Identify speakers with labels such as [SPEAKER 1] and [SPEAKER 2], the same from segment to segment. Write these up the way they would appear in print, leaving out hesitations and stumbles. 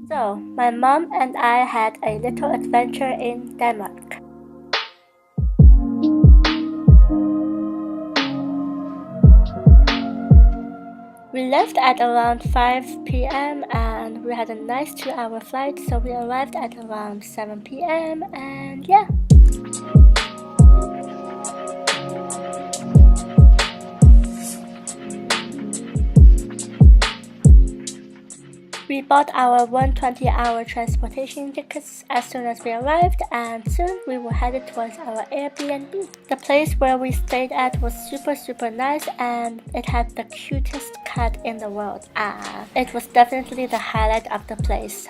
[SPEAKER 1] So, my mom and I had a little adventure in Denmark. We left at around 5 p.m. and we had a nice 2-hour flight, so we arrived at around 7 p.m. and yeah. We bought our 120-hour transportation tickets as soon as we arrived, and soon we were headed towards our Airbnb. The place where we stayed at was super nice, and it had the cutest cat in the world. It was definitely the highlight of the place.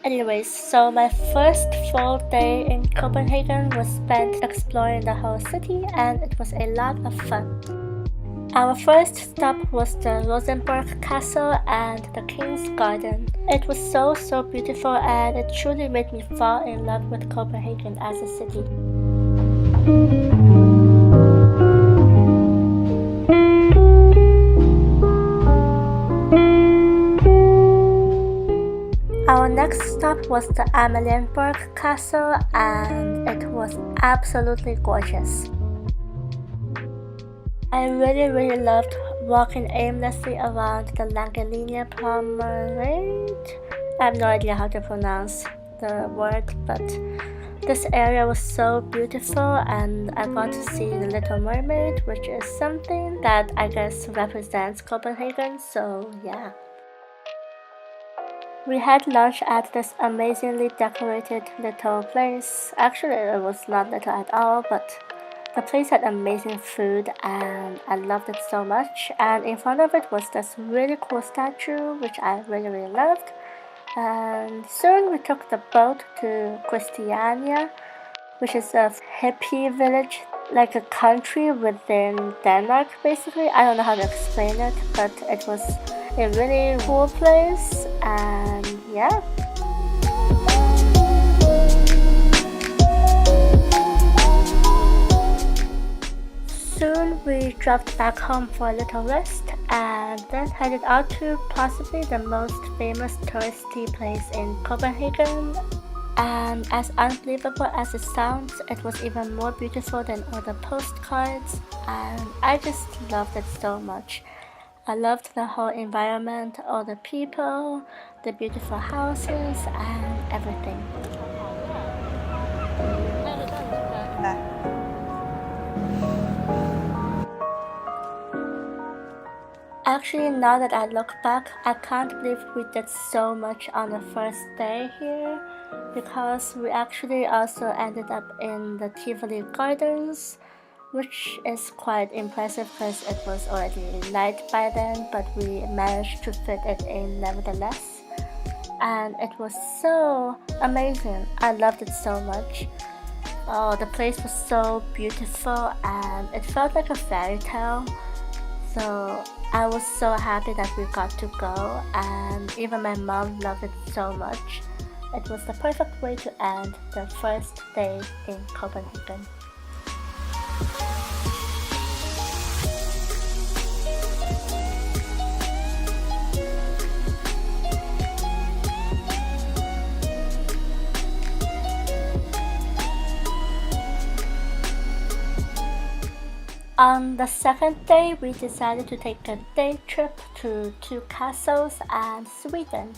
[SPEAKER 1] Anyways, so my first full day in Copenhagen was spent exploring the whole city, and it was a lot of fun. Our first stop was the Rosenborg Castle and the King's Garden. It was so beautiful, and it truly made me fall in love with Copenhagen as a city. Our next stop was the Amalienborg Castle, and it was absolutely gorgeous. I really loved walking aimlessly around the Langelinie Promenade. I have no idea how to pronounce the word, but this area was so beautiful, and I got to see the Little Mermaid, which is something that I guess represents Copenhagen, so yeah. We had lunch at this amazingly decorated little place. Actually, it was not little at all, but the place had amazing food and I loved it so much. And in front of it was this really cool statue, which I really loved. And soon we took the boat to Christiania, which is a hippie village, like a country within Denmark basically. I don't know how to explain it, but it was a really cool place, and yeah. Soon we dropped back home for a little rest and then headed out to possibly the most famous touristy place in Copenhagen. And as unbelievable as it sounds, it was even more beautiful than all the postcards, and I just loved it so much. I loved the whole environment, all the people, the beautiful houses, and everything. Actually, now that I look back, I can't believe we did so much on the first day here, because we actually also ended up in the Tivoli Gardens, which is quite impressive because it was already night by then, but we managed to fit it in nevertheless. And it was so amazing. I loved it so much. Oh, the place was so beautiful and it felt like a fairy tale. So I was so happy that we got to go, and even my mom loved it so much. It was the perfect way to end the first day in Copenhagen. On the second day, we decided to take a day trip to 2 castles and Sweden.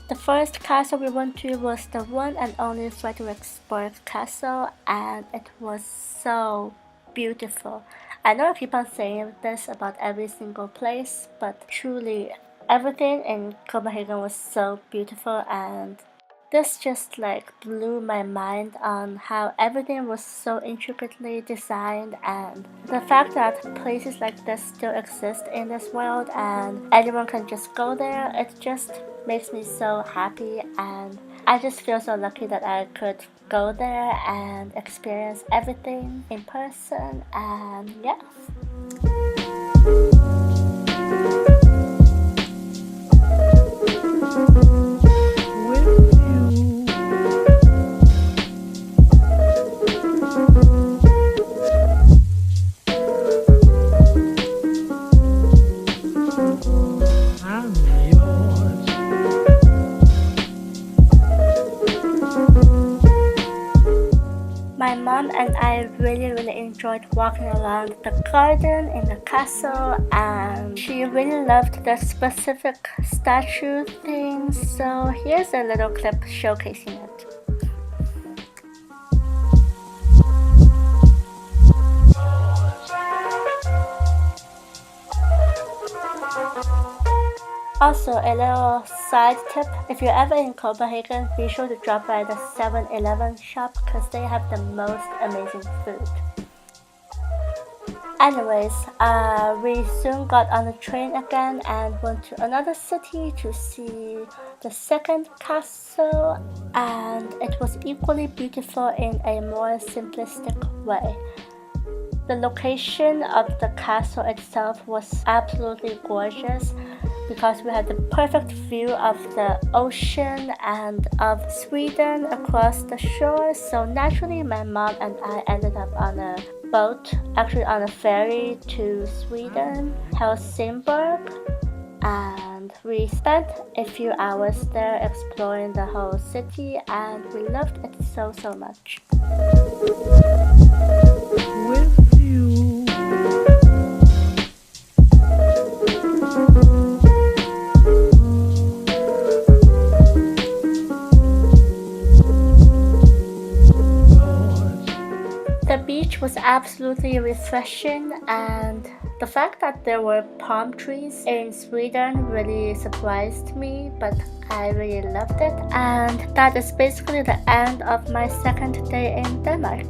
[SPEAKER 1] The first castle we went to was the one and only Frederiksborg Castle, and it was so beautiful. I know I keep on saying this about every single place, but truly everything in Copenhagen was so beautiful, and this just blew my mind on how everything was so intricately designed, and the fact that places like this still exist in this world and anyone can just go there, it just makes me so happy, and I just feel so lucky that I could go there and experience everything in person, and yeah. With you. My mom and I really enjoyed walking around the garden in the castle, and she really loved the specific statue things, so here's a little clip showcasing it. Also, a little side tip, if you're ever in Copenhagen, be sure to drop by the 7-Eleven shop because they have the most amazing food. Anyways, we soon got on the train again and went to another city to see the second castle, and it was equally beautiful in a more simplistic way. The location of the castle itself was absolutely gorgeous because we had the perfect view of the ocean and of Sweden across the shore. So naturally my mom and I ended up on a boat, actually on a ferry to Sweden, Helsingborg, and we spent a few hours there exploring the whole city, and we loved it so much.
[SPEAKER 2] With you.
[SPEAKER 1] The beach was absolutely refreshing, and the fact that there were palm trees in Sweden really surprised me, but I really loved it. And that is basically the end of my second day in Denmark.